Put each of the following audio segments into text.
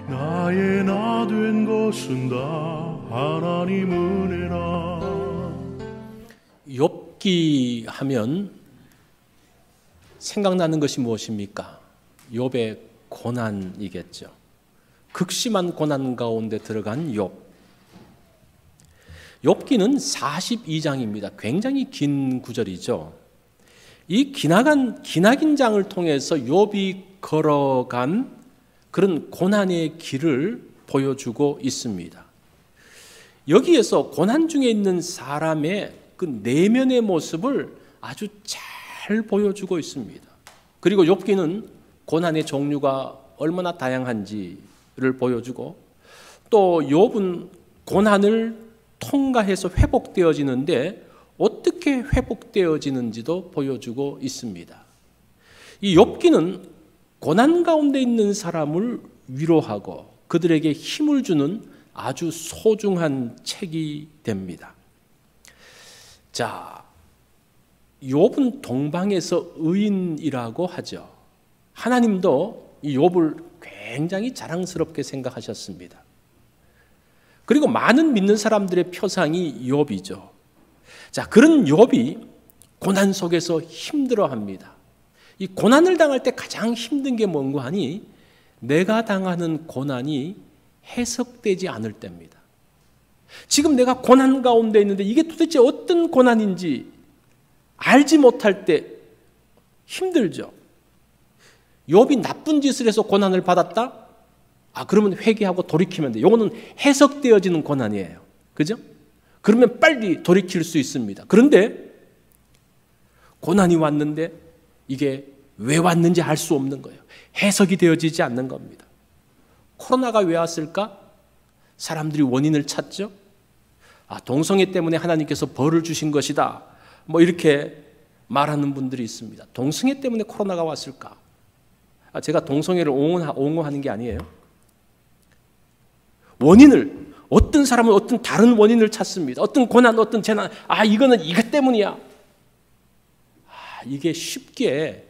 나의 나 된 것은 다 하나님 은혜라. 욥기 하면 생각나는 것이 무엇입니까? 욥의 고난이겠죠. 극심한 고난 가운데 들어간 욥. 욥기는 42장입니다. 굉장히 긴 구절이죠. 이 기나긴 장을 통해서 욥이 걸어간 그런 고난의 길을 보여주고 있습니다. 여기에서 고난 중에 있는 사람의 그 내면의 모습을 아주 잘 보여주고 있습니다. 그리고 욥기는 고난의 종류가 얼마나 다양한지를 보여주고, 또 욥은 고난을 통과해서 회복되어지는데 어떻게 회복되어지는지도 보여주고 있습니다. 이 욥기는 고난 가운데 있는 사람을 위로하고 그들에게 힘을 주는 아주 소중한 책이 됩니다. 자, 욥은 동방에서 의인이라고 하죠. 하나님도 이 욥을 굉장히 자랑스럽게 생각하셨습니다. 그리고 많은 믿는 사람들의 표상이 욥이죠. 자, 그런 욥이 고난 속에서 힘들어합니다. 이 고난을 당할 때 가장 힘든 게 뭔가 하니 내가 당하는 고난이 해석되지 않을 때입니다. 지금 내가 고난 가운데 있는데 이게 도대체 어떤 고난인지 알지 못할 때 힘들죠. 욥이 나쁜 짓을 해서 고난을 받았다? 그러면 회개하고 돌이키면 돼요. 이거는 해석되어지는 고난이에요. 그죠? 그러면 빨리 돌이킬 수 있습니다. 그런데 고난이 왔는데 이게 왜 왔는지 알 수 없는 거예요. 해석이 되어지지 않는 겁니다. 코로나가 왜 왔을까? 사람들이 원인을 찾죠. 동성애 때문에 하나님께서 벌을 주신 것이다. 이렇게 말하는 분들이 있습니다. 동성애 때문에 코로나가 왔을까? 제가 동성애를 옹호하는 게 아니에요. 원인을, 어떤 사람은 어떤 다른 원인을 찾습니다. 어떤 고난, 어떤 재난, 이거는 이것 때문이야. 이게 쉽게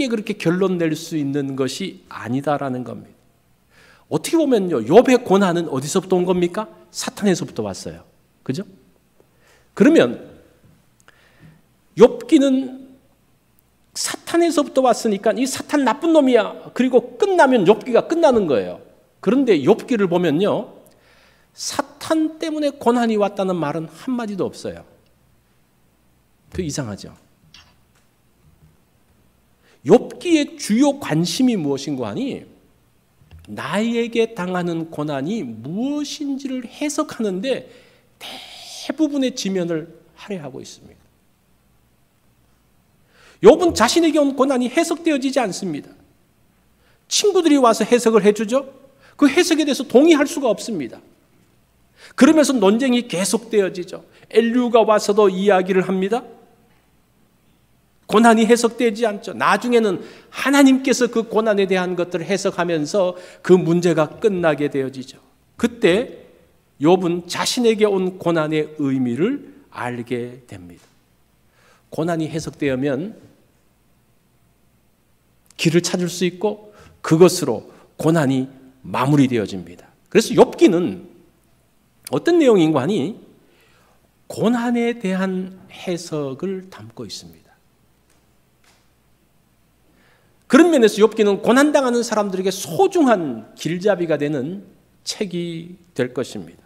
그렇게 결론 낼 수 있는 것이 아니다라는 겁니다. 어떻게 보면요, 욥의 고난은 어디서부터 온 겁니까? 사탄에서부터 왔어요. 그죠? 그러면 욥기는 사탄에서부터 왔으니까 이 사탄 나쁜 놈이야. 그리고 끝나면 욥기가 끝나는 거예요. 그런데 욥기를 보면요, 사탄 때문에 고난이 왔다는 말은 한마디도 없어요. 그 이상하죠. 욥기의 주요 관심이 무엇인가 하니 나에게 당하는 고난이 무엇인지를 해석하는데 대부분의 지면을 할애하고 있습니다. 욥은 자신에게 온 고난이 해석되어지지 않습니다. 친구들이 와서 해석을 해주죠. 그 해석에 대해서 동의할 수가 없습니다. 그러면서 논쟁이 계속되어지죠. 엘류가 와서도 이야기를 합니다. 고난이 해석되지 않죠. 나중에는 하나님께서 그 고난에 대한 것들을 해석하면서 그 문제가 끝나게 되어지죠. 그때 욥은 자신에게 온 고난의 의미를 알게 됩니다. 고난이 해석되면 길을 찾을 수 있고 그것으로 고난이 마무리되어집니다. 그래서 욥기는 어떤 내용인가 하니 고난에 대한 해석을 담고 있습니다. 그런 면에서 욥기는 고난당하는 사람들에게 소중한 길잡이가 되는 책이 될 것입니다.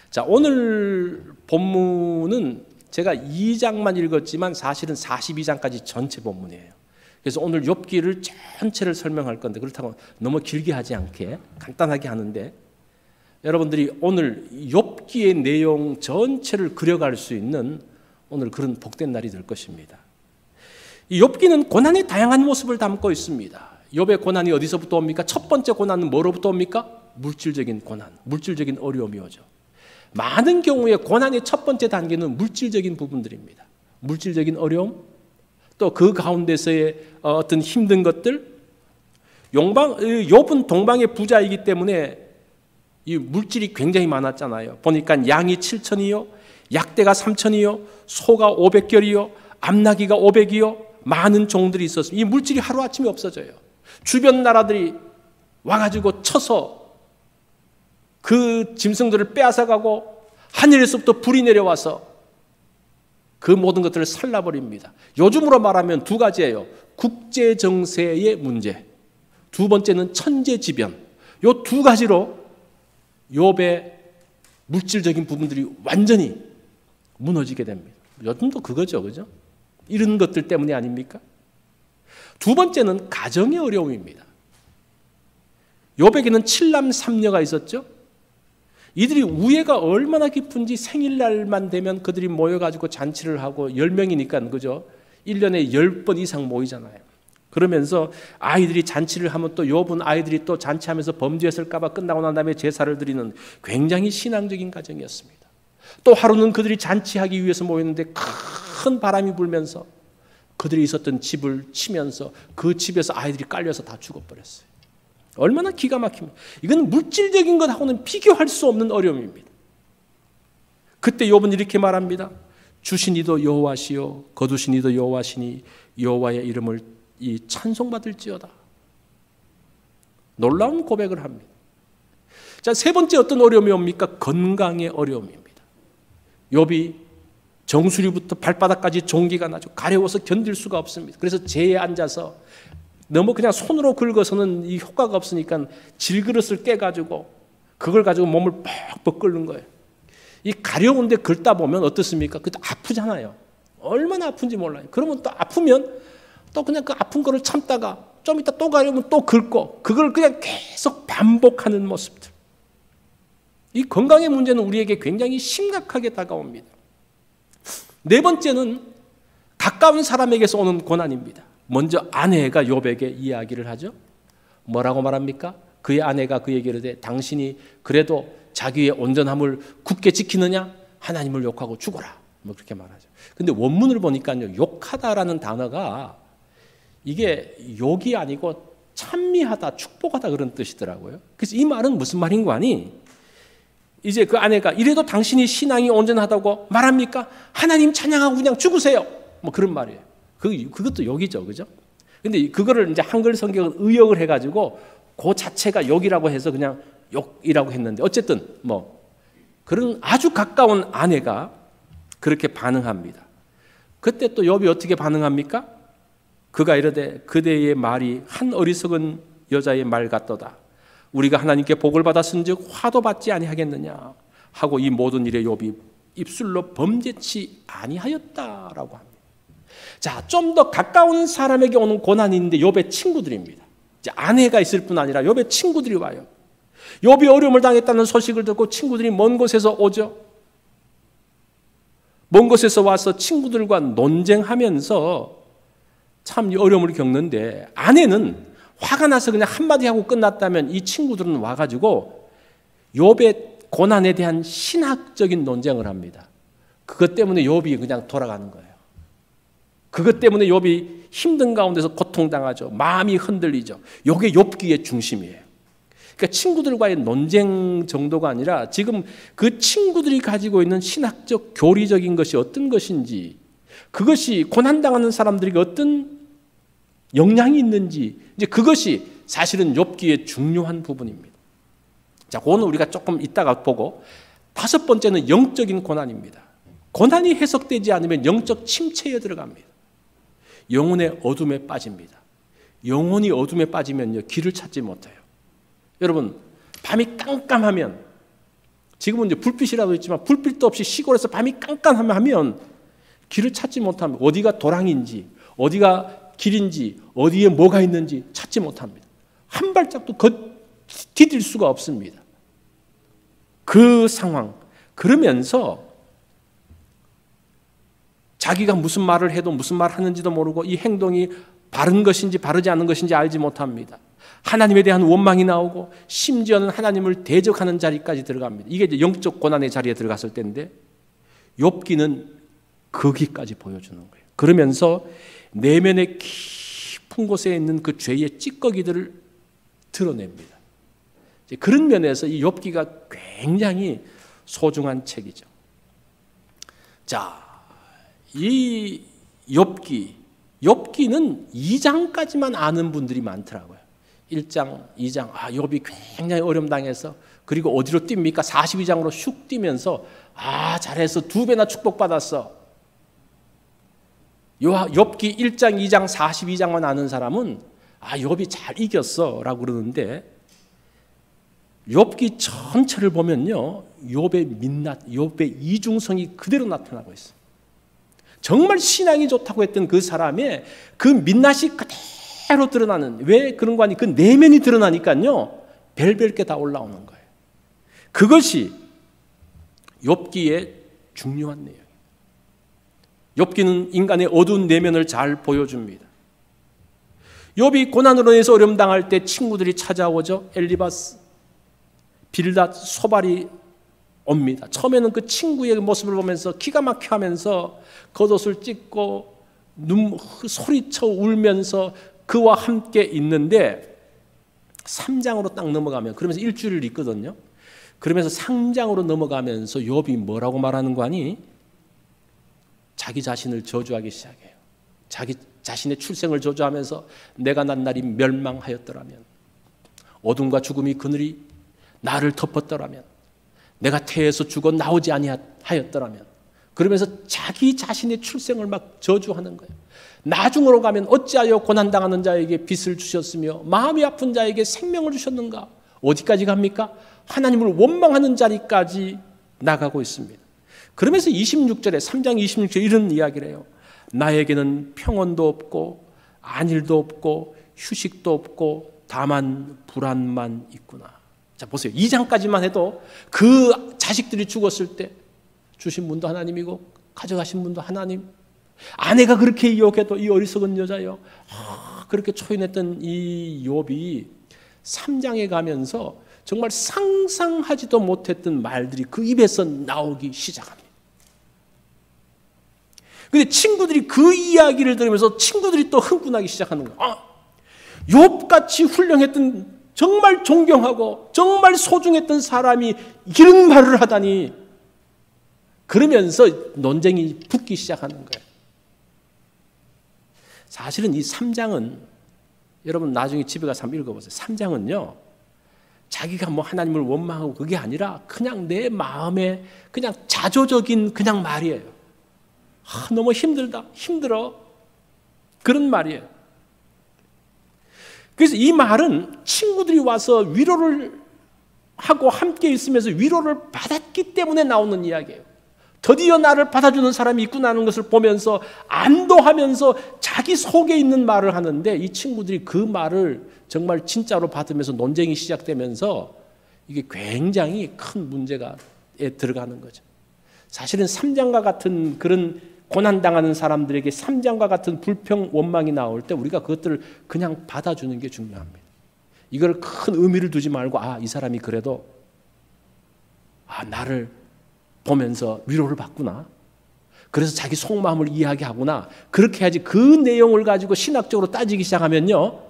자, 오늘 본문은 제가 2장만 읽었지만 사실은 42장까지 전체 본문이에요. 그래서 오늘 욥기를 전체를 설명할 건데 그렇다고 너무 길게 하지 않게 간단하게 하는데 여러분들이 오늘 욥기의 내용 전체를 그려갈 수 있는 오늘 그런 복된 날이 될 것입니다. 이 욥기는 고난의 다양한 모습을 담고 있습니다. 욥의 고난이 어디서부터 옵니까? 첫 번째 고난은 뭐로부터 옵니까? 물질적인 고난, 물질적인 어려움이 오죠. 많은 경우에 고난의 첫 번째 단계는 물질적인 부분들입니다. 물질적인 어려움, 또 그 가운데서의 어떤 힘든 것들. 욥은 동방의 부자이기 때문에 이 물질이 굉장히 많았잖아요. 보니까 양이 7,000이요, 약대가 3,000이요, 소가 500결이요, 암나귀가 500이요, 많은 종들이 있었습니다. 이 물질이 하루아침에 없어져요. 주변 나라들이 와가지고 쳐서 그 짐승들을 빼앗아가고 하늘에서부터 불이 내려와서 그 모든 것들을 살라버립니다. 요즘으로 말하면 두 가지예요. 국제정세의 문제, 두 번째는 천재지변. 이 두 가지로 욥의 물질적인 부분들이 완전히 무너지게 됩니다. 요즘도 그거죠, 그죠? 이런 것들 때문이 아닙니까? 두 번째는 가정의 어려움입니다. 욥에게는 7남 3녀가 있었죠. 이들이 우애가 얼마나 깊은지 생일날만 되면 그들이 모여가지고 잔치를 하고 10명이니까 그죠? 1년에 10번 이상 모이잖아요. 그러면서 아이들이 잔치를 하면 또 욥은 아이들이 또 잔치하면서 범죄했을까 봐 끝나고 난 다음에 제사를 드리는 굉장히 신앙적인 가정이었습니다. 또 하루는 그들이 잔치하기 위해서 모였는데 큰 바람이 불면서 그들이 있었던 집을 치면서 그 집에서 아이들이 깔려서 다 죽어버렸어요. 얼마나 기가 막힙니다. 이건 물질적인 것하고는 비교할 수 없는 어려움입니다. 그때 욥은 이렇게 말합니다. 주신 이도 여호와시요 거두신 이도 여호와시니 여호와의 이름을 이 찬송받을지어다. 놀라운 고백을 합니다. 자, 세 번째 어떤 어려움이 옵니까? 건강의 어려움입니다. 욥이 정수리부터 발바닥까지 종기가 나죠. 가려워서 견딜 수가 없습니다. 그래서 재에 앉아서 너무 그냥 손으로 긁어서는 이 효과가 없으니까 질그릇을 깨가지고 그걸 가지고 몸을 뻑뻑 끓는 거예요. 이 가려운데 긁다 보면 어떻습니까? 그때 아프잖아요. 얼마나 아픈지 몰라요. 그러면 또 아프면 또 그냥 그 아픈 거를 참다가 좀 이따 또 가려면 또 긁고 그걸 그냥 계속 반복하는 모습들. 이 건강의 문제는 우리에게 굉장히 심각하게 다가옵니다. 네 번째는 가까운 사람에게서 오는 고난입니다. 먼저 아내가 욥에게 이야기를 하죠. 뭐라고 말합니까? 그의 아내가 그에게 이르되 당신이 그래도 자기의 온전함을 굳게 지키느냐? 하나님을 욕하고 죽어라. 뭐 그렇게 말하죠. 근데 원문을 보니까요. 욕하다라는 단어가 이게 욕이 아니고 찬미하다, 축복하다 그런 뜻이더라고요. 그래서 이 말은 무슨 말인 거 아니? 이제 그 아내가 이래도 당신이 신앙이 온전하다고 말합니까? 하나님 찬양하고 그냥 죽으세요. 뭐 그런 말이에요. 그것도 욕이죠, 그죠? 근데 그거를 이제 한글 성경은 의역을 해가지고 그 자체가 욕이라고 해서 그냥 욕이라고 했는데 어쨌든 뭐 그런 아주 가까운 아내가 그렇게 반응합니다. 그때 또 욥이 어떻게 반응합니까? 그가 이르되 그대의 말이 한 어리석은 여자의 말 같도다. 우리가 하나님께 복을 받았은즉 화도 받지 아니하겠느냐 하고 이 모든 일에 욥이 입술로 범죄치 아니하였다라고 합니다. 자, 좀 더 가까운 사람에게 오는 고난이 있는데 욥의 친구들입니다. 이제 아내가 있을 뿐 아니라 욥의 친구들이 와요. 욥이 어려움을 당했다는 소식을 듣고 친구들이 먼 곳에서 오죠. 먼 곳에서 와서 친구들과 논쟁하면서 참 어려움을 겪는데 아내는 화가 나서 그냥 한마디 하고 끝났다면 이 친구들은 와가지고 욥의 고난에 대한 신학적인 논쟁을 합니다. 그것 때문에 욥이 그냥 돌아가는 거예요. 그것 때문에 욥이 힘든 가운데서 고통당하죠. 마음이 흔들리죠. 이게 욥기의 중심이에요. 그러니까 친구들과의 논쟁 정도가 아니라 지금 그 친구들이 가지고 있는 신학적 교리적인 것이 어떤 것인지, 그것이 고난당하는 사람들에게 어떤 영향이 있는지, 이제 그것이 사실은 욥기의 중요한 부분입니다. 자, 그거는 우리가 조금 이따가 보고, 다섯 번째는 영적인 고난입니다. 고난이 해석되지 않으면 영적 침체에 들어갑니다. 영혼의 어둠에 빠집니다. 영혼이 어둠에 빠지면요, 길을 찾지 못해요. 여러분, 밤이 깜깜하면, 지금은 이제 불빛이라도 있지만 불빛도 없이 시골에서 밤이 깜깜하면 길을 찾지 못합니다. 어디가 도랑인지, 어디가 길인지, 어디에 뭐가 있는지 찾지 못합니다. 한 발짝도 디딜 수가 없습니다. 그 상황. 그러면서 자기가 무슨 말을 해도 무슨 말 하는지도 모르고 이 행동이 바른 것인지 바르지 않은 것인지 알지 못합니다. 하나님에 대한 원망이 나오고 심지어는 하나님을 대적하는 자리까지 들어갑니다. 이게 이제 영적 고난의 자리에 들어갔을 때인데 욥기는 거기까지 보여주는 거예요. 그러면서 내면의 깊은 곳에 있는 그 죄의 찌꺼기들을 드러냅니다. 그런 면에서 이 욥기가 굉장히 소중한 책이죠. 자, 이 욥기는 2장까지만 아는 분들이 많더라고요. 1장, 2장 욥이 굉장히 어려움 당해서 그리고 어디로 뜁니까? 42장으로 슉 뛰면서 잘해서 2배나 축복받았어. 욥기 1장, 2장, 42장만 아는 사람은 욥이 잘 이겼어 라고 그러는데 욥기 전체를 보면요, 욥의 민낯, 욥의 이중성이 그대로 나타나고 있어요. 정말 신앙이 좋다고 했던 그 사람의 그 민낯이 그대로 드러나는, 왜 그런 거 아니? 그 내면이 드러나니까요, 별별 게 다 올라오는 거예요. 그것이 욥기의 중요한 내용이에요. 욥기는 인간의 어두운 내면을 잘 보여줍니다. 욥이 고난으로 인해서 어려움 당할 때 친구들이 찾아오죠. 엘리바스, 빌닷, 소발이 옵니다. 처음에는 그 친구의 모습을 보면서 기가 막혀 하면서 겉옷을 찢고 소리쳐 울면서 그와 함께 있는데 3장으로 딱 넘어가면, 그러면서 일주일을 있거든요. 그러면서 3장으로 넘어가면서 욥이 뭐라고 말하는 거 아니? 자기 자신을 저주하기 시작해요. 자기 자신의 출생을 저주하면서 내가 난 날이 멸망하였더라면, 어둠과 죽음이 그늘이 나를 덮었더라면, 내가 태에서 죽어 나오지 아니하였더라면, 그러면서 자기 자신의 출생을 막 저주하는 거예요. 나중으로 가면 어찌하여 고난당하는 자에게 빚을 주셨으며 마음이 아픈 자에게 생명을 주셨는가? 어디까지 갑니까? 하나님을 원망하는 자리까지 나가고 있습니다. 그러면서 26절에 3장 26절에 이런 이야기를 해요. 나에게는 평온도 없고 안일도 없고 휴식도 없고 다만 불안만 있구나. 자, 보세요. 2장까지만 해도 그 자식들이 죽었을 때 주신 분도 하나님이고 가져가신 분도 하나님, 아내가 그렇게 유혹해도 이 어리석은 여자요, 그렇게 초인했던 이 욥이 3장에 가면서 정말 상상하지도 못했던 말들이 그 입에서 나오기 시작합니다. 근데 친구들이 그 이야기를 들으면서 친구들이 또 흥분하기 시작하는 거예요. 욥같이 훌륭했던, 정말 존경하고 정말 소중했던 사람이 이런 말을 하다니, 그러면서 논쟁이 붙기 시작하는 거예요. 사실은 이 3장은 여러분 나중에 집에 가서 한번 읽어보세요. 3장은요, 자기가 뭐 하나님을 원망하고 그게 아니라 그냥 내 마음에 그냥 자조적인 그냥 말이에요. 너무 힘들다, 힘들어, 그런 말이에요. 그래서 이 말은 친구들이 와서 위로를 하고 함께 있으면서 위로를 받았기 때문에 나오는 이야기예요. 드디어 나를 받아주는 사람이 있구나 하는 것을 보면서 안도하면서 자기 속에 있는 말을 하는데, 이 친구들이 그 말을 정말 진짜로 받으면서 논쟁이 시작되면서 이게 굉장히 큰 문제가 들어가는 거죠. 사실은 3장과 같은 그런 고난당하는 사람들에게 3장과 같은 불평, 원망이 나올 때 우리가 그것들을 그냥 받아주는 게 중요합니다. 이걸 큰 의미를 두지 말고 이 사람이 그래도 나를 보면서 위로를 받구나, 그래서 자기 속마음을 이해하게 하구나, 그렇게 해야지. 그 내용을 가지고 신학적으로 따지기 시작하면요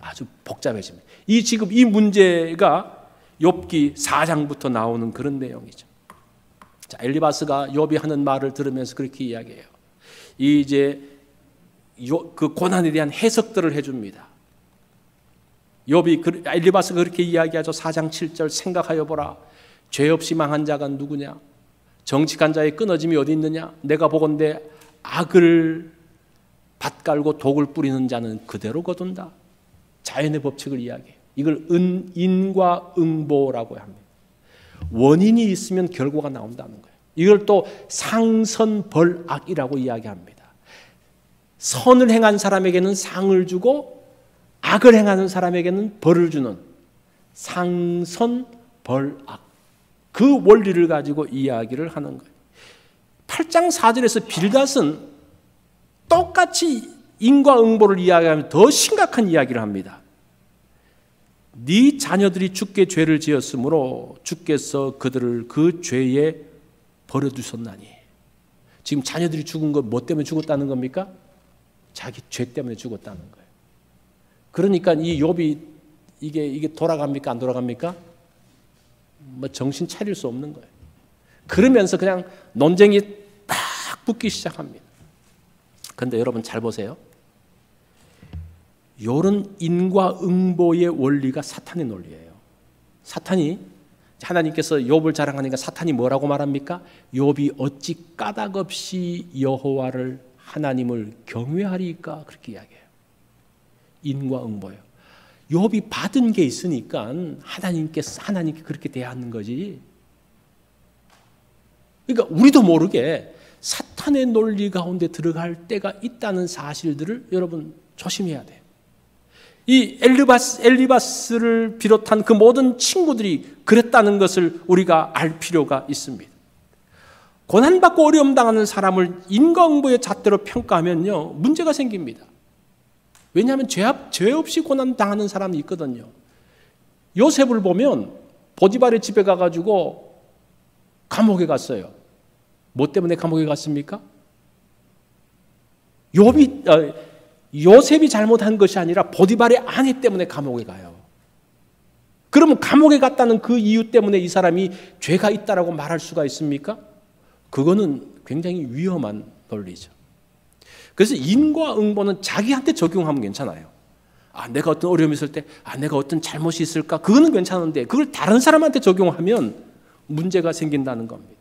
아주 복잡해집니다. 지금 이 문제가 욥기 4장부터 나오는 그런 내용이죠. 자, 엘리바스가 욥이 하는 말을 들으면서 그렇게 이야기해요. 이제 그 고난에 대한 해석들을 해줍니다. 엘리바스가 그렇게 이야기하죠. 4장 7절, 생각하여 보라. 죄 없이 망한 자가 누구냐? 정직한 자의 끊어짐이 어디 있느냐? 내가 보건대 악을 밭갈고 독을 뿌리는 자는 그대로 거둔다. 자연의 법칙을 이야기해요. 이걸 인과 응보라고 합니다. 원인이 있으면 결과가 나온다는 거예요. 이걸 또 상선벌악이라고 이야기합니다. 선을 행한 사람에게는 상을 주고 악을 행하는 사람에게는 벌을 주는 상선벌악, 그 원리를 가지고 이야기를 하는 거예요. 8장 4절에서 빌닷은 똑같이 인과응보를 이야기하면 더 심각한 이야기를 합니다. 네 자녀들이 주께 죄를 지었으므로 주께서 그들을 그 죄에 버려두셨나니. 지금 자녀들이 죽은 건 뭐 때문에 죽었다는 겁니까? 자기 죄 때문에 죽었다는 거예요. 그러니까 이 욥이 이게 돌아갑니까? 안 돌아갑니까? 뭐 정신 차릴 수 없는 거예요. 그러면서 그냥 논쟁이 딱 붙기 시작합니다. 그런데 여러분 잘 보세요. 이런 인과응보의 원리가 사탄의 논리예요. 사탄이, 하나님께서 욥을 자랑하니까 사탄이 뭐라고 말합니까? 욥이 어찌 까닭없이 여호와를 하나님을 경외하리까, 그렇게 이야기해요. 인과응보예요. 욥이 받은 게 있으니까 하나님께 그렇게 대하는 거지. 그러니까 우리도 모르게 사탄의 논리 가운데 들어갈 때가 있다는 사실들을 여러분 조심해야 돼요. 이 엘리바스를 비롯한 그 모든 친구들이 그랬다는 것을 우리가 알 필요가 있습니다. 고난받고 어려움 당하는 사람을 인과응보의 잣대로 평가하면요, 문제가 생깁니다. 왜냐하면 죄 없이 고난 당하는 사람이 있거든요. 요셉을 보면 보디발의 집에 가가지고 감옥에 갔어요. 뭐 때문에 감옥에 갔습니까? 요셉이 잘못한 것이 아니라 보디발의 아내 때문에 감옥에 가요. 그러면 감옥에 갔다는 그 이유 때문에 이 사람이 죄가 있다라고 말할 수가 있습니까? 그거는 굉장히 위험한 논리죠. 그래서 인과응보는 자기한테 적용하면 괜찮아요. 내가 어떤 어려움이 있을 때, 내가 어떤 잘못이 있을까? 그거는 괜찮은데 그걸 다른 사람한테 적용하면 문제가 생긴다는 겁니다.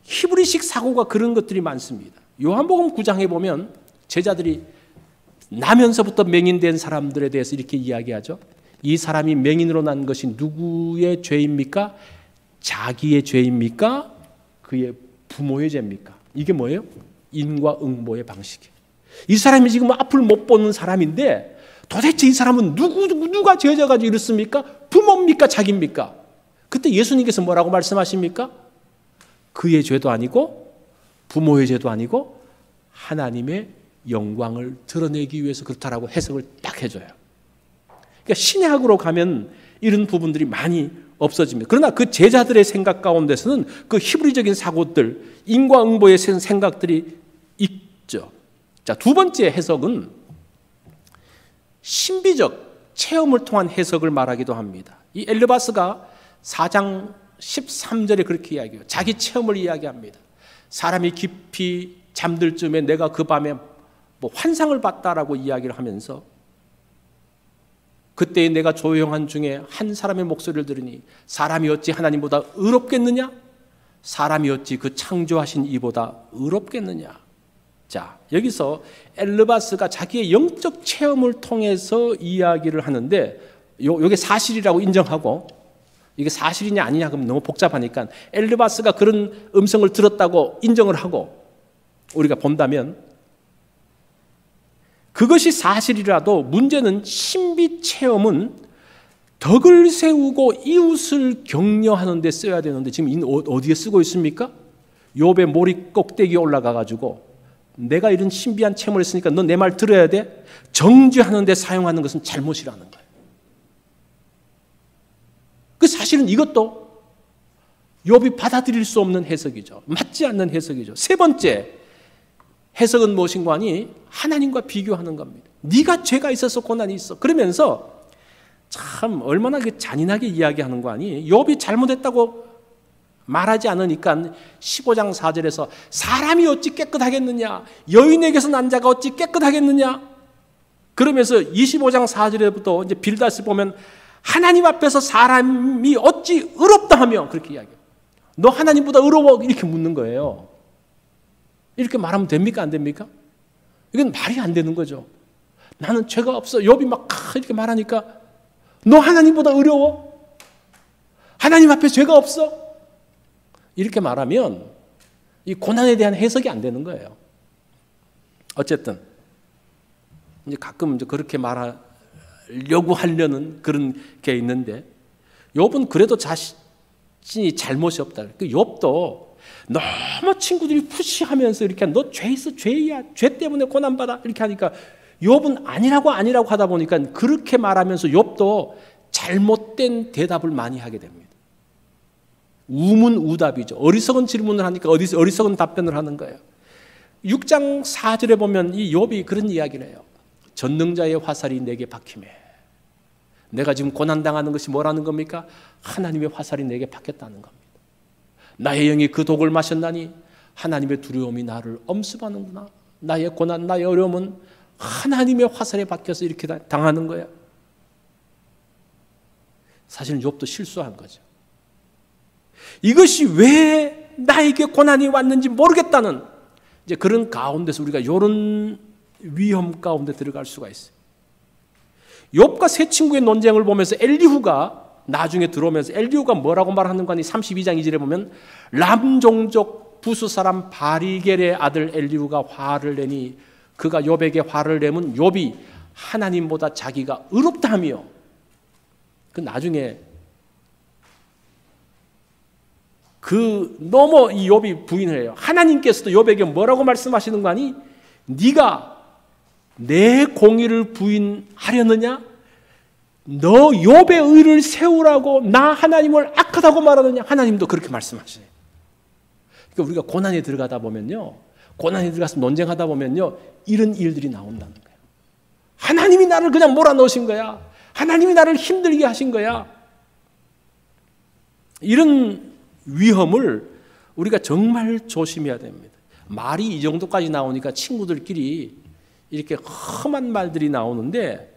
히브리식 사고가 그런 것들이 많습니다. 요한복음 9장에 보면 제자들이 나면서부터 맹인된 사람들에 대해서 이렇게 이야기하죠. 이 사람이 맹인으로 난 것이 누구의 죄입니까? 자기의 죄입니까? 그의 부모의 죄입니까? 이게 뭐예요? 인과응보의 방식이에요. 이 사람이 지금 앞을 못 보는 사람인데 도대체 이 사람은 누가 죄져가지고 이렇습니까? 부모입니까? 자기입니까? 그때 예수님께서 뭐라고 말씀하십니까? 그의 죄도 아니고 부모의 죄도 아니고 하나님의 영광을 드러내기 위해서 그렇다라고 해석을 딱 해줘요. 그러니까 신약으로 가면 이런 부분들이 많이 없어집니다. 그러나 그 제자들의 생각 가운데서는 그 히브리적인 사고들, 인과응보의 생각들이 있죠. 자, 두 번째 해석은 신비적 체험을 통한 해석을 말하기도 합니다. 이 엘르바스가 4장 13절에 그렇게 이야기해요. 자기 체험을 이야기합니다. 사람이 깊이 잠들 쯤에 내가 그 밤에 환상을 봤다라고 이야기를 하면서 그때 내가 조용한 중에 한 사람의 목소리를 들으니 사람이 어찌 하나님보다 의롭겠느냐? 사람이 어찌 그 창조하신 이보다 의롭겠느냐? 자, 여기서 엘르바스가 자기의 영적 체험을 통해서 이야기를 하는데 이게 사실이라고 인정하고 이게 사실이냐 아니냐 그러면 너무 복잡하니까 엘르바스가 그런 음성을 들었다고 인정을 하고 우리가 본다면 그것이 사실이라도 문제는 신비 체험은 덕을 세우고 이웃을 격려하는 데 써야 되는데 지금 어디에 쓰고 있습니까? 욥의 모리 꼭대기에 올라가 가지고 내가 이런 신비한 체험을 했으니까 너 내 말 들어야 돼? 정죄하는 데 사용하는 것은 잘못이라는 거예요. 그 사실은 이것도 욥이 받아들일 수 없는 해석이죠. 맞지 않는 해석이죠. 세 번째 해석은 무엇인가 하니 하나님과 비교하는 겁니다. 네가 죄가 있어서 고난이 있어. 그러면서 참 얼마나 잔인하게 이야기하는 거 아니? 욥이 잘못했다고 말하지 않으니까 15장 4절에서 사람이 어찌 깨끗하겠느냐? 여인에게서 난 자가 어찌 깨끗하겠느냐? 그러면서 25장 4절에부터 이제 빌닷을 보면 하나님 앞에서 사람이 어찌 의롭다 하며 그렇게 이야기해요. 너 하나님보다 의로워? 이렇게 묻는 거예요. 이렇게 말하면 됩니까? 안 됩니까? 이건 말이 안 되는 거죠. 나는 죄가 없어. 욥이 막 이렇게 말하니까 너 하나님보다 의로워? 하나님 앞에 죄가 없어? 이렇게 말하면 이 고난에 대한 해석이 안 되는 거예요. 어쨌든 이제 가끔 이제 그렇게 말하려고 하려는 그런 게 있는데 욥은 그래도 자신이 잘못이 없다. 그 욥도 너무 친구들이 푸시하면서 이렇게 너 죄 있어, 죄야, 죄 때문에 고난받아 이렇게 하니까 욥은 아니라고 하다 보니까 그렇게 말하면서 욥도 잘못된 대답을 많이 하게 됩니다. 우문우답이죠. 어리석은 질문을 하니까 어리석은 답변을 하는 거예요. 6장 4절에 보면 이 욥이 그런 이야기를 해요. 전능자의 화살이 내게 박히매. 내가 지금 고난당하는 것이 뭐라는 겁니까? 하나님의 화살이 내게 박혔다는 겁니다. 나의 영이 그 독을 마셨나니 하나님의 두려움이 나를 엄습하는구나. 나의 고난, 나의 어려움은 하나님의 화살에 박혀서 이렇게 당하는 거야. 사실은 욥도 실수한 거죠. 이것이 왜 나에게 고난이 왔는지 모르겠다는 이제 그런 가운데서 우리가 이런 위험 가운데 들어갈 수가 있어요. 욥과 세 친구의 논쟁을 보면서 엘리후가 나중에 들어오면서 엘리후가 뭐라고 말하는가 하니 32장 2절에 보면 람 종족 부수 사람 바리겔의 아들 엘리후가 화를 내니 그가 욥에게 화를 내면 욥이 하나님보다 자기가 의롭다 하며 그 나중에 너무 이 욥이 부인을 해요. 하나님께서도 욥에게 뭐라고 말씀하시는 거 아니? 네가 내 공의를 부인하려느냐? 너 욥의 의를 세우라고 나 하나님을 악하다고 말하느냐? 하나님도 그렇게 말씀하시네요. 그러니까 우리가 고난에 들어가다 보면요, 고난에 들어가서 논쟁하다 보면요, 이런 일들이 나온다는 거예요. 하나님이 나를 그냥 몰아넣으신 거야. 하나님이 나를 힘들게 하신 거야. 이런 위험을 우리가 정말 조심해야 됩니다. 말이 이 정도까지 나오니까 친구들끼리 이렇게 험한 말들이 나오는데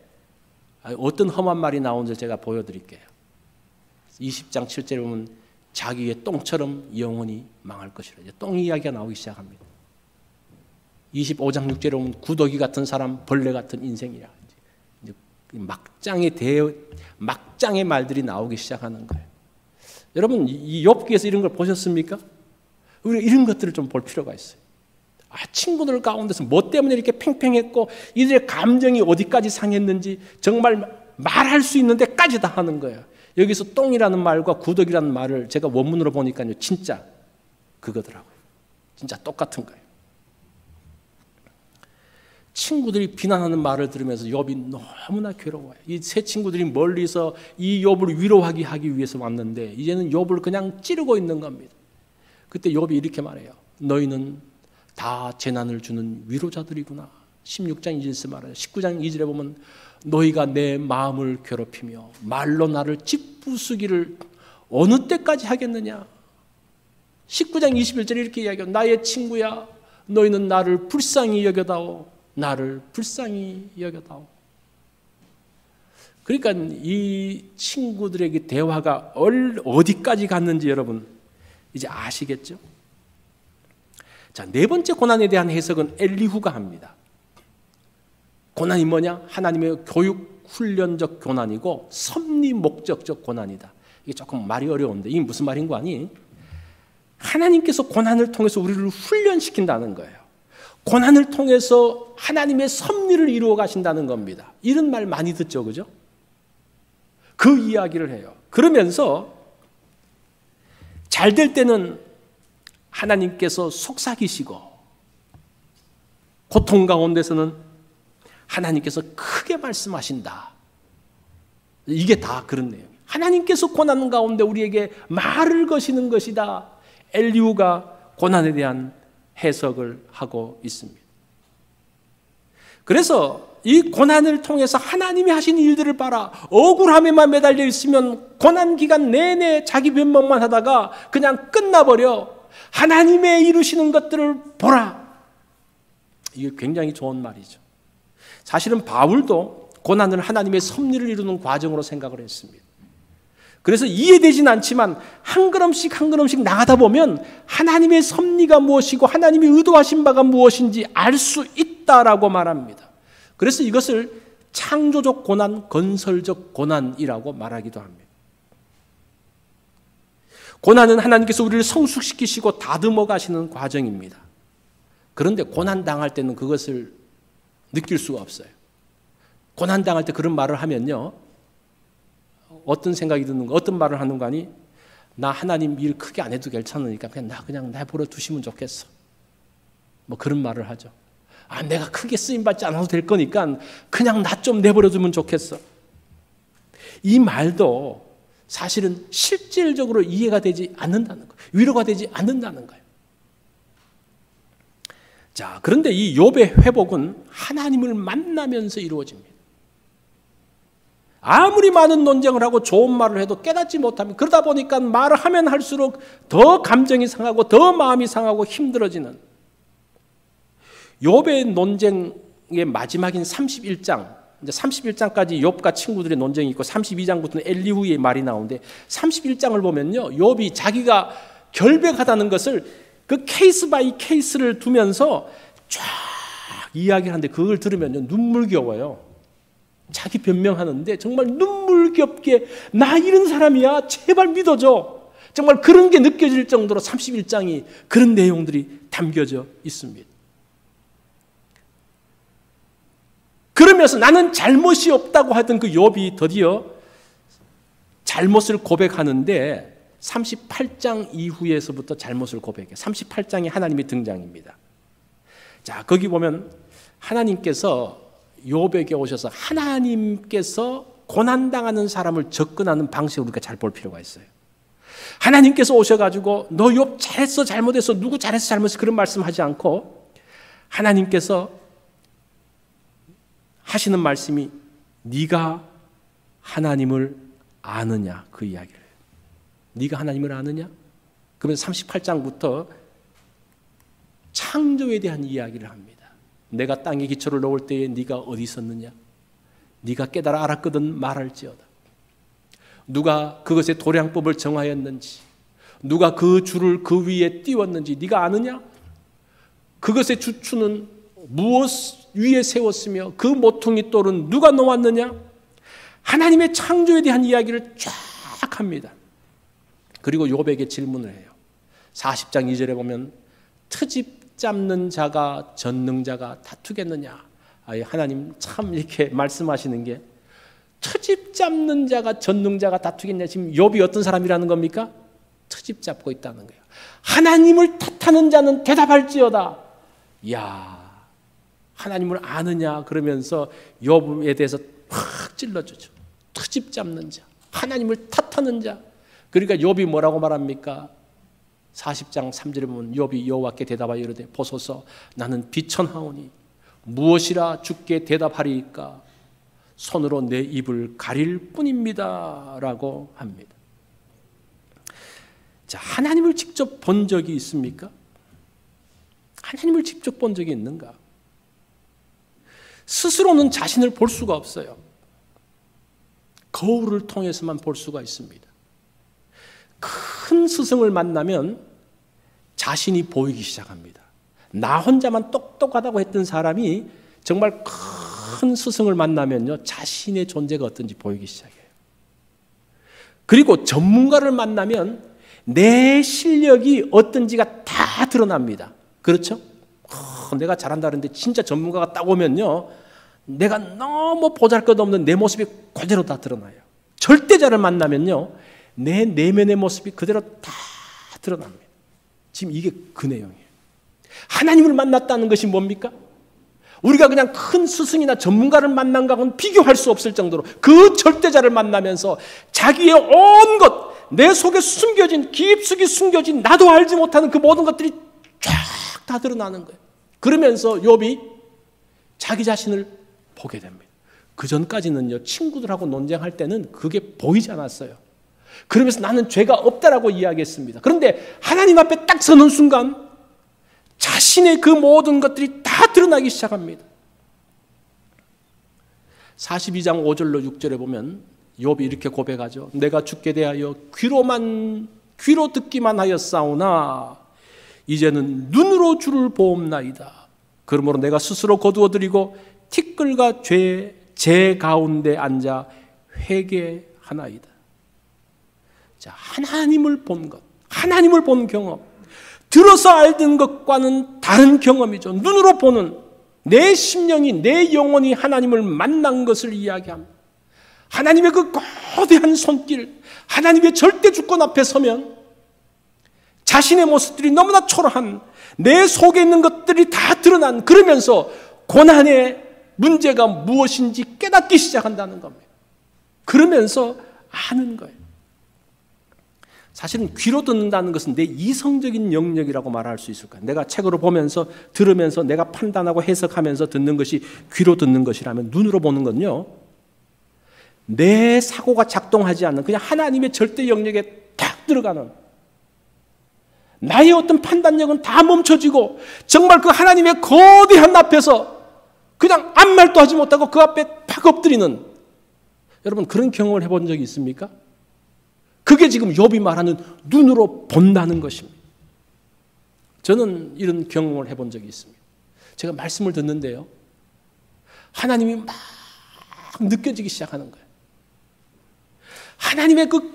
어떤 험한 말이 나오는지 제가 보여드릴게요. 20장 7절에 보면 자기의 똥처럼 영원히 망할 것이라. 이제 똥 이야기가 나오기 시작합니다. 25장 6절에 보면 구더기 같은 사람, 벌레 같은 인생이라. 이제 막장의 말들이 나오기 시작하는 거예요. 여러분 이 욥기에서 이런 걸 보셨습니까? 우리가 이런 것들을 좀 볼 필요가 있어요. 친구들 가운데서 뭐 때문에 이렇게 팽팽했고 이들의 감정이 어디까지 상했는지 정말 말할 수 있는 데까지 다 하는 거예요. 여기서 똥이라는 말과 구더기라는 말을 제가 원문으로 보니까요, 진짜 그거더라고요. 진짜 똑같은 거예요. 친구들이 비난하는 말을 들으면서 욥이 너무나 괴로워요. 이 세 친구들이 멀리서 이 욥을 위로하기 위해서 왔는데 이제는 욥을 그냥 찌르고 있는 겁니다. 그때 욥이 이렇게 말해요. 너희는 다 재난을 주는 위로자들이구나. 16장 2절에서 말해요. 19장 2절에 보면 너희가 내 마음을 괴롭히며 말로 나를 짓부수기를 어느 때까지 하겠느냐. 19장 21절에 이렇게 이야기해요. 나의 친구야, 너희는 나를 불쌍히 여겨다오. 나를 불쌍히 여겨다오. 그러니까 이 친구들에게 대화가 어디까지 갔는지 여러분 이제 아시겠죠? 자, 네 번째 고난에 대한 해석은 엘리후가 합니다. 고난이 뭐냐? 하나님의 교육 훈련적 고난이고 섭리 목적적 고난이다. 이게 조금 말이 어려운데 이게 무슨 말인 거 아니? 하나님께서 고난을 통해서 우리를 훈련시킨다는 거예요. 고난을 통해서 하나님의 섭리를 이루어 가신다는 겁니다. 이런 말 많이 듣죠, 그죠? 그 이야기를 해요. 그러면서 잘 될 때는 하나님께서 속삭이시고 고통 가운데서는 하나님께서 크게 말씀하신다. 이게 다 그런 내용이에요. 하나님께서 고난 가운데 우리에게 말을 거시는 것이다. 엘리후가 고난에 대한 해석을 하고 있습니다. 그래서 이 고난을 통해서 하나님이 하신 일들을 봐라. 억울함에만 매달려 있으면 고난 기간 내내 자기 변명만 하다가 그냥 끝나버려. 하나님의 이루시는 것들을 보라. 이게 굉장히 좋은 말이죠. 사실은 바울도 고난을 하나님의 섭리를 이루는 과정으로 생각을 했습니다. 그래서 이해되진 않지만 한 걸음씩 나가다 보면 하나님의 섭리가 무엇이고 하나님이 의도하신 바가 무엇인지 알 수 있다라고 말합니다. 그래서 이것을 창조적 고난, 건설적 고난이라고 말하기도 합니다. 고난은 하나님께서 우리를 성숙시키시고 다듬어 가시는 과정입니다. 그런데 고난 당할 때는 그것을 느낄 수가 없어요. 고난 당할 때 그런 말을 하면요, 어떤 생각이 드는 거, 어떤 말을 하는 거 아니? 나 하나님 일 크게 안 해도 괜찮으니까 그냥 내버려 두시면 좋겠어. 뭐 그런 말을 하죠. 내가 크게 쓰임 받지 않아도 될 거니까 그냥 나 좀 내버려 두면 좋겠어. 이 말도 사실은 실질적으로 이해가 되지 않는다는 거예요. 위로가 되지 않는다는 거예요. 자, 그런데 이 욥의 회복은 하나님을 만나면서 이루어집니다. 아무리 많은 논쟁을 하고 좋은 말을 해도 깨닫지 못하면, 그러다 보니까 말을 하면 할수록 더 감정이 상하고 더 마음이 상하고 힘들어지는 욥의 논쟁, 마지막인 31장, 이제 31장까지 욥과 친구들의 논쟁이 있고 32장부터는 엘리후의 말이 나오는데 31장을 보면요, 욥이 자기가 결백하다는 것을 그 케이스 바이 케이스를 두면서 쫙 이야기하는데 그걸 들으면요 눈물겨워요. 자기 변명하는데 정말 눈물겹게 나 이런 사람이야 제발 믿어줘. 정말 그런 게 느껴질 정도로 31장이 그런 내용들이 담겨져 있습니다. 그러면서 나는 잘못이 없다고 하던 그 욥이 드디어 잘못을 고백하는데 38장 이후에서부터 잘못을 고백해. 38장에 하나님이 등장입니다. 자, 거기 보면 하나님께서 욥에게 오셔서 하나님께서 고난당하는 사람을 접근하는 방식을 우리가 잘 볼 필요가 있어요. 하나님께서 오셔가지고 너 욥 잘했어 잘못했어 누구 잘했어 잘못했어 그런 말씀하지 않고 하나님께서 하시는 말씀이 네가 하나님을 아느냐 그 이야기를 해요. 네가 하나님을 아느냐? 그러면서 38장부터 창조에 대한 이야기를 합니다. 내가 땅에 기초를 놓을 때에 네가 어디 있었느냐? 네가 깨달아 알았거든 말할지어다. 누가 그것의 도량법을 정하였는지, 누가 그 줄을 그 위에 띄웠는지 네가 아느냐? 그것의 주추는 무엇 위에 세웠으며 그 모퉁이 돌은 누가 놓았느냐? 하나님의 창조에 대한 이야기를 쫙 합니다. 그리고 욥에게 질문을 해요. 40장 2절에 보면 트집 잡는 자가 전능자가 다투겠느냐? 하나님 참 이렇게 말씀하시는 게 트집 잡는 자가 전능자가 다투겠냐? 지금 욥이 어떤 사람이라는 겁니까? 트집 잡고 있다는 거예요. 하나님을 탓하는 자는 대답할지어다. 이야, 하나님을 아느냐? 그러면서 욥에 대해서 확 찔러주죠. 트집 잡는 자, 하나님을 탓하는 자. 그러니까 욥이 뭐라고 말합니까? 40장 3절에 보면 욥이 여호와께 대답하여 이르되 보소서 나는 비천하오니 무엇이라 주께 대답하리이까 손으로 내 입을 가릴 뿐입니다 라고 합니다. 자, 하나님을 직접 본 적이 있습니까? 하나님을 직접 본 적이 있는가? 스스로는 자신을 볼 수가 없어요. 거울을 통해서만 볼 수가 있습니다. 큰 스승을 만나면 자신이 보이기 시작합니다. 나 혼자만 똑똑하다고 했던 사람이 정말 큰 스승을 만나면요 자신의 존재가 어떤지 보이기 시작해요. 그리고 전문가를 만나면 내 실력이 어떤지가 다 드러납니다. 그렇죠? 내가 잘한다는데 진짜 전문가가 딱 오면요 내가 너무 보잘것없는 내 모습이 그대로 다 드러나요. 절대자를 만나면요 내 내면의 모습이 그대로 다 드러납니다. 지금 이게 그 내용이에요. 하나님을 만났다는 것이 뭡니까? 우리가 그냥 큰 스승이나 전문가를 만난 것과는 비교할 수 없을 정도로 그 절대자를 만나면서 자기의 온 것, 내 속에 숨겨진 깊숙이 숨겨진 나도 알지 못하는 그 모든 것들이 쫙 다 드러나는 거예요. 그러면서 욥이 자기 자신을 보게 됩니다. 그 전까지는요 친구들하고 논쟁할 때는 그게 보이지 않았어요. 그러면서 나는 죄가 없다라고 이야기했습니다. 그런데 하나님 앞에 딱 서는 순간 자신의 그 모든 것들이 다 드러나기 시작합니다. 42장 5절로 6절에 보면 욥이 이렇게 고백하죠. 내가 주께 대하여 귀로 듣기만 하였사오나 이제는 눈으로 주를 보옵나이다. 그러므로 내가 스스로 거두어드리고 티끌과 제 가운데 앉아 회개하나이다. 자, 하나님을 본 것, 하나님을 본 경험, 들어서 알던 것과는 다른 경험이죠. 눈으로 보는 내 심령이, 내 영혼이 하나님을 만난 것을 이야기합니다. 하나님의 그 거대한 손길, 하나님의 절대 주권 앞에 서면 자신의 모습들이 너무나 초라한 내 속에 있는 것들이 다 드러난, 그러면서 고난의 문제가 무엇인지 깨닫기 시작한다는 겁니다. 그러면서 아는 거예요. 사실은 귀로 듣는다는 것은 내 이성적인 영역이라고 말할 수 있을 거예요. 내가 책으로 보면서 들으면서 내가 판단하고 해석하면서 듣는 것이 귀로 듣는 것이라면, 눈으로 보는 건요 내 사고가 작동하지 않는 그냥 하나님의 절대 영역에 딱 들어가는, 나의 어떤 판단력은 다 멈춰지고 정말 그 하나님의 거대한 앞에서 그냥 아무 말도 하지 못하고 그 앞에 팍 엎드리는, 여러분 그런 경험을 해본 적이 있습니까? 그게 지금 욥이 말하는 눈으로 본다는 것입니다. 저는 이런 경험을 해본 적이 있습니다. 제가 말씀을 듣는데요, 하나님이 막 느껴지기 시작하는 거예요. 하나님의 그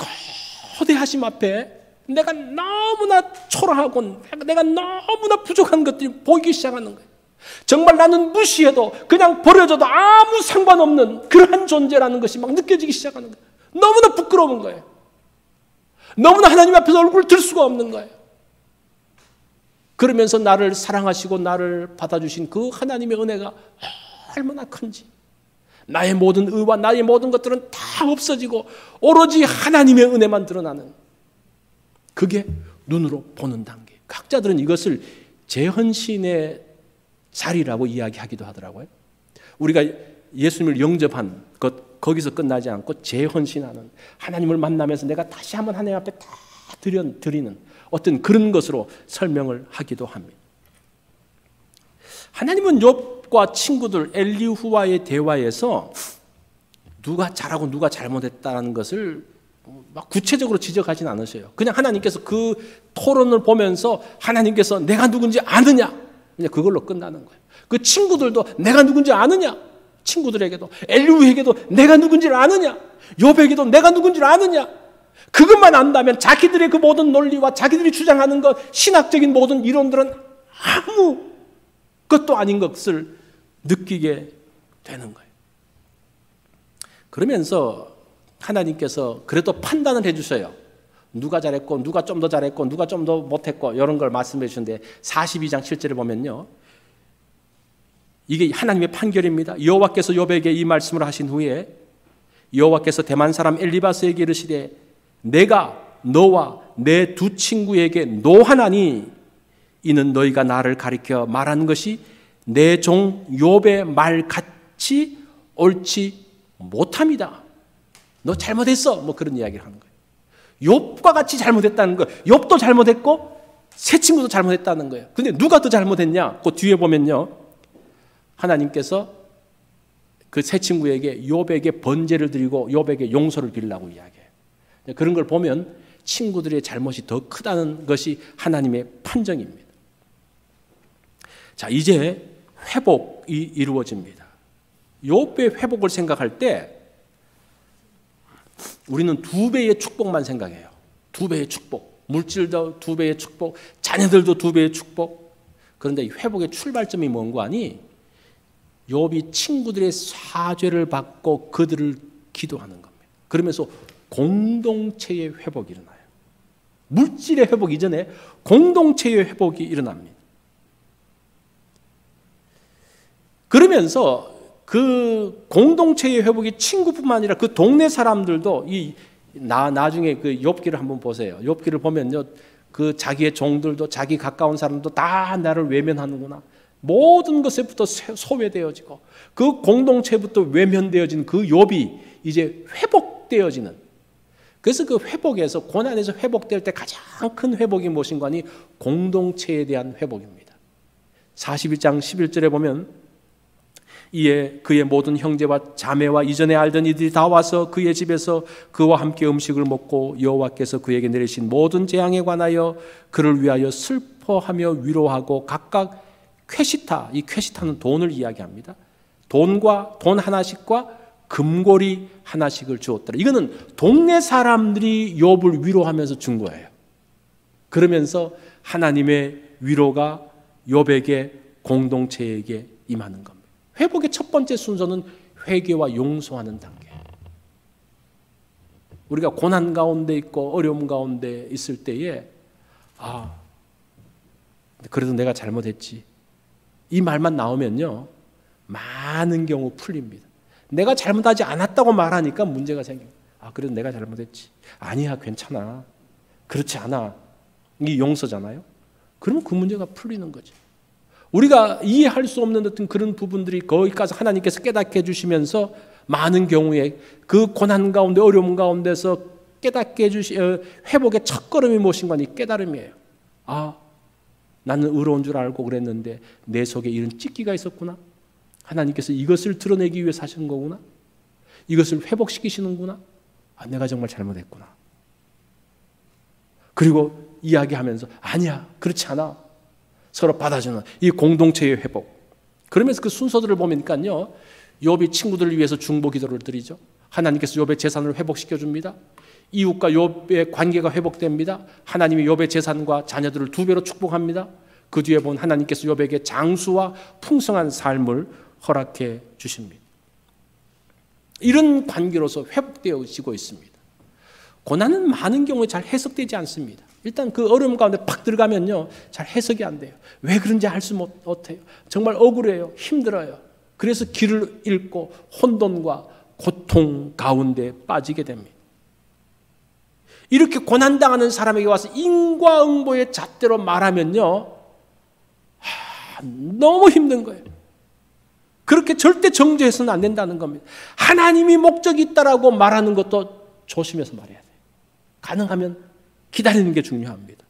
거대하심 앞에 내가 너무나 초라하고 내가 너무나 부족한 것들이 보이기 시작하는 거예요. 정말 나는 무시해도 그냥 버려져도 아무 상관없는 그러한 존재라는 것이 막 느껴지기 시작하는 거예요. 너무나 부끄러운 거예요. 너무나 하나님 앞에서 얼굴을 들 수가 없는 거예요. 그러면서 나를 사랑하시고 나를 받아주신 그 하나님의 은혜가 얼마나 큰지, 나의 모든 의와 나의 모든 것들은 다 없어지고 오로지 하나님의 은혜만 드러나는, 그게 눈으로 보는 단계. 학자들은 이것을 재헌신의 자리라고 이야기하기도 하더라고요. 우리가 예수님을 영접한 것, 거기서 끝나지 않고 재헌신하는, 하나님을 만나면서 내가 다시 한번 하나님 앞에 다 드리는 어떤 그런 것으로 설명을 하기도 합니다. 하나님은 욥과 친구들 엘리후와의 대화에서 누가 잘하고 누가 잘못했다는 것을 막 구체적으로 지적하진 않으셔요. 그냥 하나님께서 그 토론을 보면서 하나님께서 내가 누군지 아느냐, 그냥 그걸로 끝나는 거예요. 그 친구들도 내가 누군지 아느냐, 친구들에게도 엘리후에게도 내가 누군지를 아느냐, 욥에게도 내가 누군지를 아느냐, 그것만 안다면 자기들의 그 모든 논리와 자기들이 주장하는 것, 신학적인 모든 이론들은 아무 것도 아닌 것을 느끼게 되는 거예요. 그러면서 하나님께서 그래도 판단을 해주셔요. 누가 잘했고 누가 좀 더 잘했고 누가 좀 더 못했고 이런 걸 말씀해 주는데 42장 7절에 보면요, 이게 하나님의 판결입니다. 여호와께서 욥에게 이 말씀을 하신 후에 여호와께서 대만 사람 엘리바스에게 이르시되 내가 너와 내 두 친구에게 노하나니 이는 너희가 나를 가리켜 말하는 것이 내 종 욥의 말같이 옳지 못함이다. 너 잘못했어. 뭐 그런 이야기를 하는 거예요. 욥과 같이 잘못했다는 거예요. 욥도 잘못했고 세 친구도 잘못했다는 거예요. 근데 누가 더 잘못했냐? 그 뒤에 보면요, 하나님께서 그 세 친구에게 욥에게 번제를 드리고 욥에게 용서를 빌라고 이야기해요. 그런 걸 보면 친구들의 잘못이 더 크다는 것이 하나님의 판정입니다. 자, 이제 회복이 이루어집니다. 욥의 회복을 생각할 때 우리는 두 배의 축복만 생각해요. 두 배의 축복. 물질도 두 배의 축복, 자녀들도 두 배의 축복. 그런데 이 회복의 출발점이 뭔가 하니 욥이 친구들의 사죄를 받고 그들을 기도하는 겁니다. 그러면서 공동체의 회복이 일어나요. 물질의 회복 이전에 공동체의 회복이 일어납니다. 그러면서 그 공동체의 회복이 친구뿐만 아니라 그 동네 사람들도 나중에 그 욥기를 한번 보세요. 욥기를 보면요, 그 자기의 종들도 자기 가까운 사람도 다 나를 외면하는구나. 모든 것에부터 소외되어지고 그 공동체부터 외면되어진 그 욥이 이제 회복되어지는, 그래서 그 회복에서, 고난에서 회복될 때 가장 큰 회복이 무엇인가 하니 공동체에 대한 회복입니다. 41장 11절에 보면 이에 그의 모든 형제와 자매와 이전에 알던 이들이 다 와서 그의 집에서 그와 함께 음식을 먹고 여호와께서 그에게 내리신 모든 재앙에 관하여 그를 위하여 슬퍼하며 위로하고 각각 쾌시타, 이 쾌시타는 돈을 이야기합니다. 돈 하나씩과 금고리 하나씩을 주었더라. 이거는 동네 사람들이 욥을 위로하면서 준 거예요. 그러면서 하나님의 위로가 욥에게, 공동체에게 임하는 겁니다. 회복의 첫 번째 순서는 회개와 용서하는 단계. 우리가 고난 가운데 있고 어려움 가운데 있을 때에 그래도 내가 잘못했지, 이 말만 나오면요, 많은 경우 풀립니다. 내가 잘못하지 않았다고 말하니까 문제가 생깁니다. 그래도 내가 잘못했지. 아니야, 괜찮아. 그렇지 않아. 이게 용서잖아요. 그러면 그 문제가 풀리는 거죠. 우리가 이해할 수 없는 어떤 그런 부분들이 거기까지 하나님께서 깨닫게 해주시면서 많은 경우에 그 고난 가운데 어려움 가운데서 깨닫게 회복의 첫걸음이 무엇인가 하니 깨달음이에요. 나는 의로운 줄 알고 그랬는데 내 속에 이런 찢기가 있었구나. 하나님께서 이것을 드러내기 위해 사시는 거구나. 이것을 회복시키시는구나. 아, 내가 정말 잘못했구나. 그리고 이야기하면서 아니야, 그렇지 않아. 서로 받아주는 이 공동체의 회복. 그러면서 그 순서들을 보니까요, 욥이 친구들을 위해서 중보 기도를 드리죠. 하나님께서 욥의 재산을 회복시켜 줍니다. 이웃과 욥의 관계가 회복됩니다. 하나님이 욥의 재산과 자녀들을 2배로 축복합니다. 그 뒤에 본 하나님께서 욥에게 장수와 풍성한 삶을 허락해 주십니다. 이런 관계로서 회복되어지고 있습니다. 고난은 많은 경우에 잘 해석되지 않습니다. 일단 그 어려움 가운데 팍 들어가면요, 잘 해석이 안 돼요. 왜 그런지 알 수 못해요. 정말 억울해요. 힘들어요. 그래서 길을 잃고 혼돈과 고통 가운데 빠지게 됩니다. 이렇게 고난당하는 사람에게 와서 인과응보의 잣대로 말하면요, 너무 힘든 거예요. 그렇게 절대 정죄해서는 안 된다는 겁니다. 하나님이 목적이 있다라고 말하는 것도 조심해서 말해야 돼요. 가능하면 기다리는 게 중요합니다.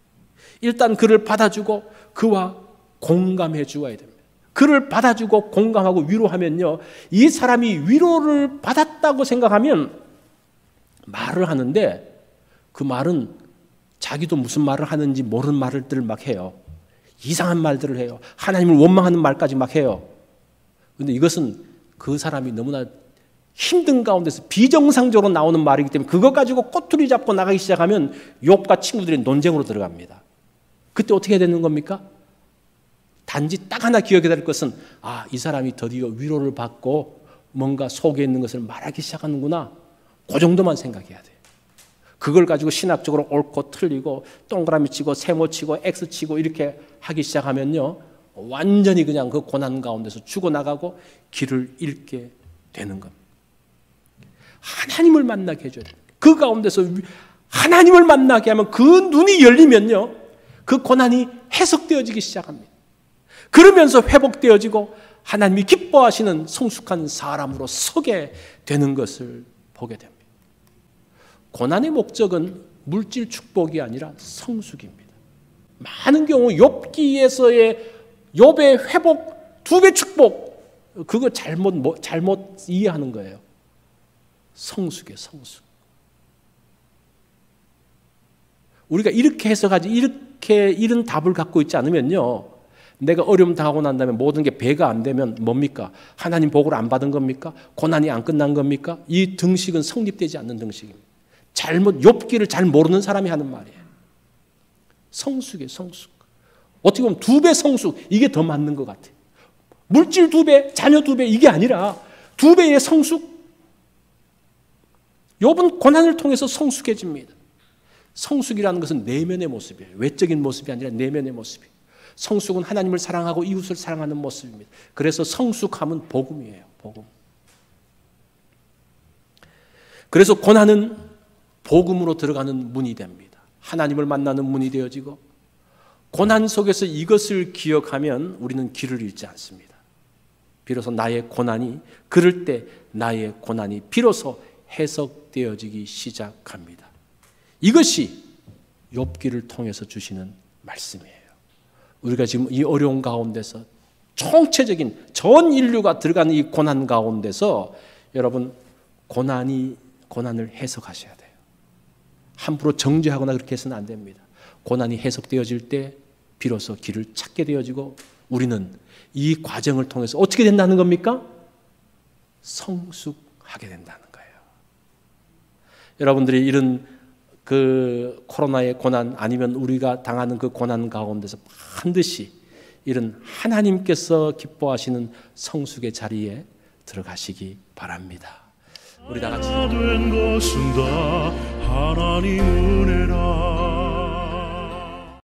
일단 그를 받아주고 그와 공감해 주어야 됩니다. 그를 받아주고 공감하고 위로하면요, 이 사람이 위로를 받았다고 생각하면 말을 하는데 그 말은 자기도 무슨 말을 하는지 모르는 말들을 막 해요. 이상한 말들을 해요. 하나님을 원망하는 말까지 막 해요. 그런데 이것은 그 사람이 너무나 힘든 가운데서 비정상적으로 나오는 말이기 때문에 그거 가지고 꼬투리 잡고 나가기 시작하면 욥과 친구들이 논쟁으로 들어갑니다. 그때 어떻게 해야 되는 겁니까? 단지 딱 하나 기억해야 될 것은, 아, 이 사람이 드디어 위로를 받고 뭔가 속에 있는 것을 말하기 시작하는구나. 그 정도만 생각해야 돼요. 그걸 가지고 신학적으로 옳고 틀리고 동그라미 치고 세모 치고 X 치고 이렇게 하기 시작하면요, 완전히 그냥 그 고난 가운데서 죽어나가고 길을 잃게 되는 겁니다. 하나님을 만나게 해줘야 돼요. 그 가운데서 하나님을 만나게 하면 그 눈이 열리면요, 그 고난이 해석되어지기 시작합니다. 그러면서 회복되어지고 하나님이 기뻐하시는 성숙한 사람으로 서게 되는 것을 보게 됩니다. 고난의 목적은 물질 축복이 아니라 성숙입니다. 많은 경우 욥기에서의 욥의 회복 2배 축복, 그거 잘못 이해하는 거예요. 성숙이에요, 성숙. 우리가 이렇게 해석하지, 이렇게 이런 답을 갖고 있지 않으면요, 내가 어려움 당하고 난 다음에 모든 게 배가 안 되면 뭡니까? 하나님 복을 안 받은 겁니까? 고난이 안 끝난 겁니까? 이 등식은 성립되지 않는 등식입니다. 욥기를 잘 모르는 사람이 하는 말이에요. 성숙이에요, 성숙. 어떻게 보면 2배 성숙, 이게 더 맞는 것 같아요. 물질 2배, 자녀 2배, 이게 아니라 2배의 성숙. 욥은 고난을 통해서 성숙해집니다. 성숙이라는 것은 내면의 모습이에요. 외적인 모습이 아니라 내면의 모습이에요. 성숙은 하나님을 사랑하고 이웃을 사랑하는 모습입니다. 그래서 성숙함은 복음이에요, 복음. 그래서 고난은 복음으로 들어가는 문이 됩니다. 하나님을 만나는 문이 되어지고, 고난 속에서 이것을 기억하면 우리는 길을 잃지 않습니다. 비로소 나의 고난이, 그럴 때 나의 고난이 비로소 해석되어지기 시작합니다. 이것이 욥기를 통해서 주시는 말씀이에요. 우리가 지금 이 어려운 가운데서 총체적인 전 인류가 들어가는 이 고난 가운데서 여러분, 고난을 해석하셔야 돼요. 함부로 정죄하거나 그렇게 해서는 안 됩니다. 고난이 해석되어질 때 비로소 길을 찾게 되어지고, 우리는 이 과정을 통해서 어떻게 된다는 겁니까? 성숙하게 된다는 거예요. 여러분들이 이런 그 코로나의 고난, 아니면 우리가 당하는 그 고난 가운데서 반드시 이런 하나님께서 기뻐하시는 성숙의 자리에 들어가시기 바랍니다. 우리 다 같이 된 것은 다 하나님 은혜라.